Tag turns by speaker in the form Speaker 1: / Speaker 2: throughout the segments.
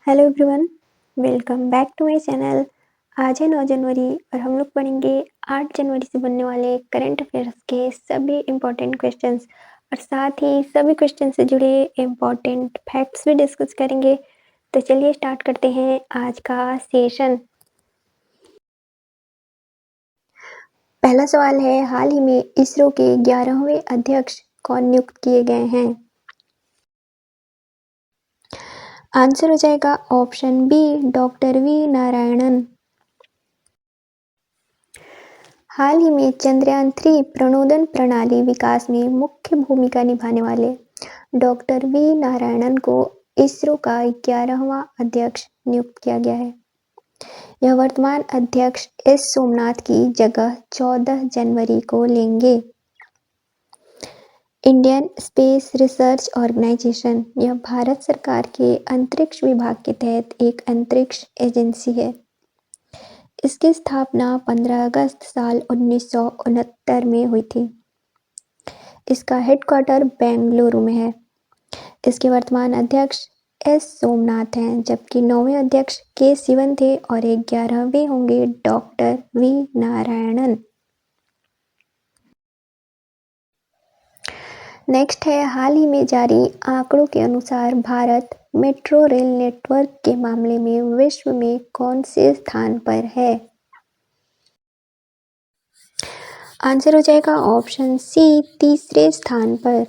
Speaker 1: Hello everyone, welcome back to my channel. आज है 9 जनवरी और हम लोग पढ़ेंगे 8 जनवरी से बनने वाले करंट अफेयर्स के सभी इम्पोर्टेंट क्वेश्चंस और साथ ही सभी क्वेश्चन से जुड़े इम्पोर्टेंट फैक्ट्स भी डिस्कस करेंगे। तो चलिए स्टार्ट करते हैं आज का सेशन। पहला सवाल है, हाल ही में इसरो के 11वें अध्यक्ष कौन नियुक्त किए गए हैं? आंसर हो जाएगा option B, doctor V Narayanan. हाल ही में चंद्रयान 3 प्रणोदन प्रणाली विकास में मुख्य भूमिका निभाने वाले डॉक्टर वी नारायणन को इसरो का 11वां अध्यक्ष नियुक्त किया गया है। यह वर्तमान अध्यक्ष एस सोमनाथ की जगह 14 जनवरी को लेंगे। इंडियन स्पेस रिसर्च ऑर्गेनाइजेशन यह भारत सरकार के अंतरिक्ष विभाग के तहत एक अंतरिक्ष एजेंसी है। इसकी स्थापना 15 अगस्त साल 1969 में हुई थी। इसका हेडक्वार्टर बेंगलुरु में है। इसके वर्तमान अध्यक्ष एस सोमनाथ हैं, जबकि 9वें अध्यक्ष के सिवन थे और 11वें होंगे डॉक्टर वी नारायणन। नेक्स्ट है, हाल ही में जारी आंकड़ों के अनुसार भारत मेट्रो रेल नेटवर्क के मामले में विश्व में कौन से स्थान पर है? आंसर हो जाएगा ऑप्शन सी, तीसरे स्थान पर।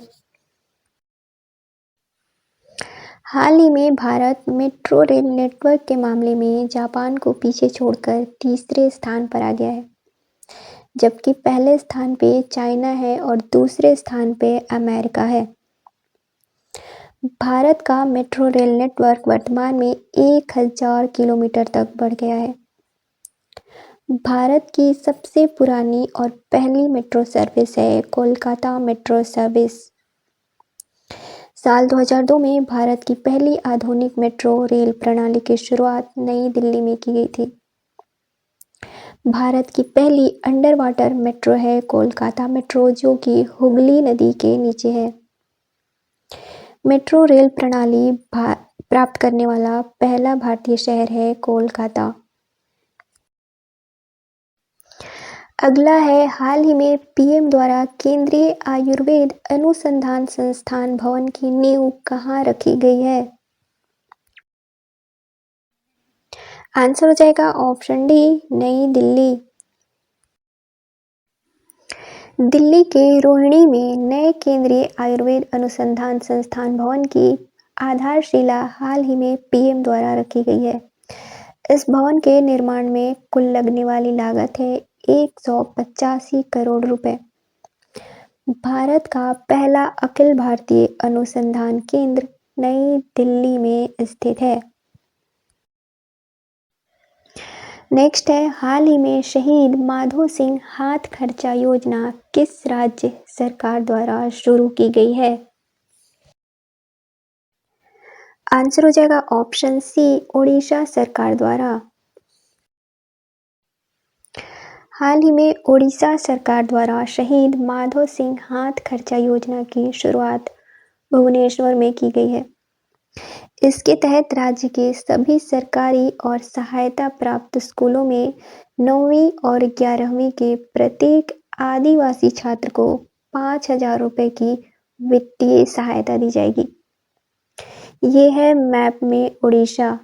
Speaker 1: हाल ही में भारत मेट्रो रेल नेटवर्क के मामले में जापान को पीछे छोड़कर तीसरे स्थान पर आ गया है, जबकि पहले स्थान पे चाइना है और दूसरे स्थान पे अमेरिका है। भारत का मेट्रो रेल नेटवर्क वर्तमान में 1000 किलोमीटर तक बढ़ गया है। भारत की सबसे पुरानी और पहली मेट्रो सर्विस है कोलकाता मेट्रो सर्विस। साल 2002 में भारत की पहली आधुनिक मेट्रो रेल प्रणाली की शुरुआत नई दिल्ली में की गई थी। भारत की पहली अंडर वाटर मेट्रो है कोलकाता मेट्रो, जो कि हुगली नदी के नीचे है। मेट्रो रेल प्रणाली प्राप्त करने वाला पहला भारतीय शहर है कोलकाता। अगला है, हाल ही में पीएम द्वारा केंद्रीय आयुर्वेद अनुसंधान संस्थान भवन की नींव कहाँ रखी गई है? आंसर हो जाएगा ऑप्शन डी, नई दिल्ली। दिल्ली के रोहिणी में नए केंद्रीय आयुर्वेद अनुसंधान संस्थान भवन की आधारशिला हाल ही में पीएम द्वारा रखी गई है। इस भवन के निर्माण में कुल लगने वाली लागत है 185 करोड़ रुपए। भारत का पहला अखिल भारतीय अनुसंधान केंद्र नई दिल्ली में स्थित है। नेक्स्ट है, हाल ही में शहीद माधो सिंह हाथ खर्चा योजना किस राज्य सरकार द्वारा शुरू की गई है? आंसर हो जाएगा ऑप्शन सी, ओडिशा सरकार द्वारा। हाल ही में ओडिशा सरकार द्वारा शहीद माधो सिंह हाथ खर्चा योजना की शुरुआत भुवनेश्वर में की गई है। इसके तहत राज्य के सभी सरकारी और सहायता प्राप्त स्कूलों में 9वीं और 11वीं के प्रत्येक आदिवासी छात्र को 5000 रुपए की वित्तीय सहायता दी जाएगी। ये है मैप में उड़ीसा।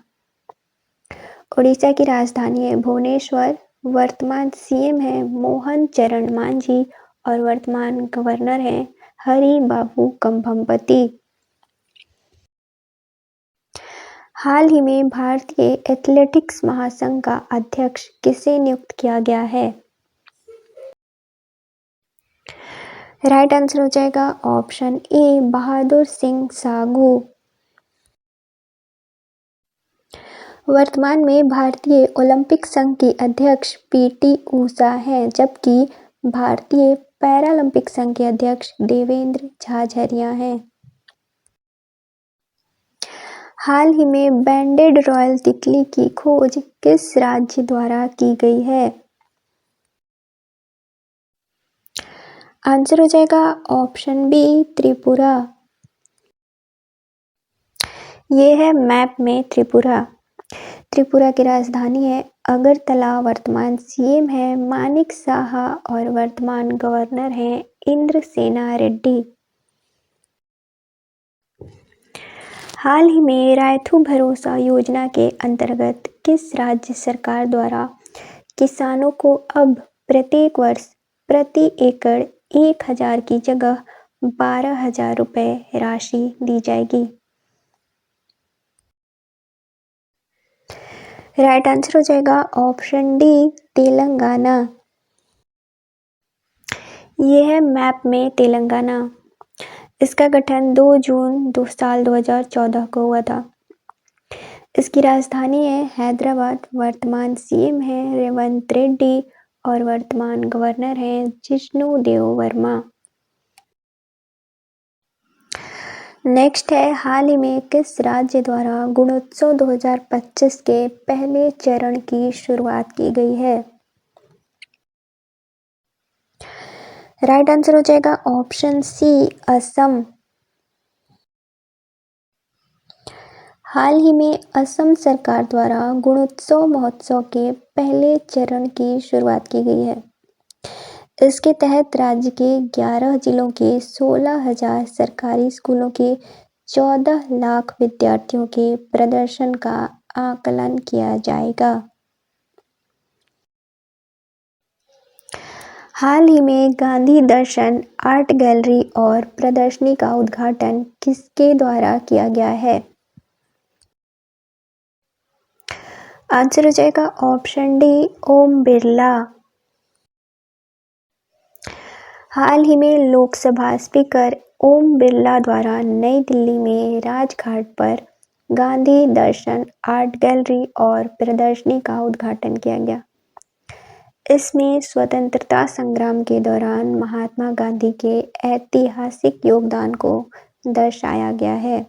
Speaker 1: उड़ीसा की राजधानी है भुवनेश्वर। वर्तमान सीएम है मोहन चरण मांझी और वर्तमान गवर्नर है हरि बाबू कंभमपति। हाल ही में भारतीय एथलेटिक्स महासंघ का अध्यक्ष किसे नियुक्त किया गया है? राइट आंसर हो जाएगा ऑप्शन ए, बहादुर सिंह सागू। वर्तमान में भारतीय ओलंपिक संघ की अध्यक्ष पीटी ऊषा हैं, जबकि भारतीय पैरालंपिक संघ के अध्यक्ष देवेंद्र झाझरिया हैं। हाल ही में बैंडेड रॉयल तितली की खोज किस राज्य द्वारा की गई है? आंसर हो जाएगा ऑप्शन बी, त्रिपुरा। ये है मैप में त्रिपुरा। त्रिपुरा की राजधानी है अगरतला। वर्तमान सीएम है मानिक साहा और वर्तमान गवर्नर हैं इंद्रसेना रेड्डी। हाल ही में रायथू भरोसा योजना के अंतर्गत किस राज्य सरकार द्वारा किसानों को अब प्रत्येक वर्ष प्रति एकड़ 1,000 की जगह 12,000 रुपये राशि दी जाएगी? राइट आंसर हो जाएगा ऑप्शन डी तेलंगाना। ये है मैप में तेलंगाना। इसका गठन 2 जून साल 2014 को हुआ था। इसकी राजधानी है हैदराबाद। वर्तमान सीएम है रेवंत रेड्डी और वर्तमान गवर्नर हैं जिष्णु देव वर्मा। नेक्स्ट है हाल ही में किस राज्य द्वारा गुणोत्सव 2025 के पहले चरण की शुरुआत की गई है? राइट आंसर हो जाएगा ऑप्शन सी असम। हाल ही में असम सरकार द्वारा गुणोत्सव महोत्सव के पहले चरण की शुरुआत की गई है। इसके तहत राज्य के 11 जिलों के 16,000 सरकारी स्कूलों के 14 लाख विद्यार्थियों के प्रदर्शन का आकलन किया जाएगा। हाल ही में गांधी दर्शन आर्ट गैलरी और प्रदर्शनी का उद्घाटन किसके द्वारा किया गया है? आंसर हो जाएगा ऑप्शन डी ओम बिरला। हाल ही में लोकसभा स्पीकर ओम बिरला द्वारा नई दिल्ली में राजघाट पर गांधी दर्शन आर्ट गैलरी और प्रदर्शनी का उद्घाटन किया गया। इसमें स्वतंत्रता संग्राम के दौरान महात्मा गांधी के ऐतिहासिक योगदान को दर्शाया गया है।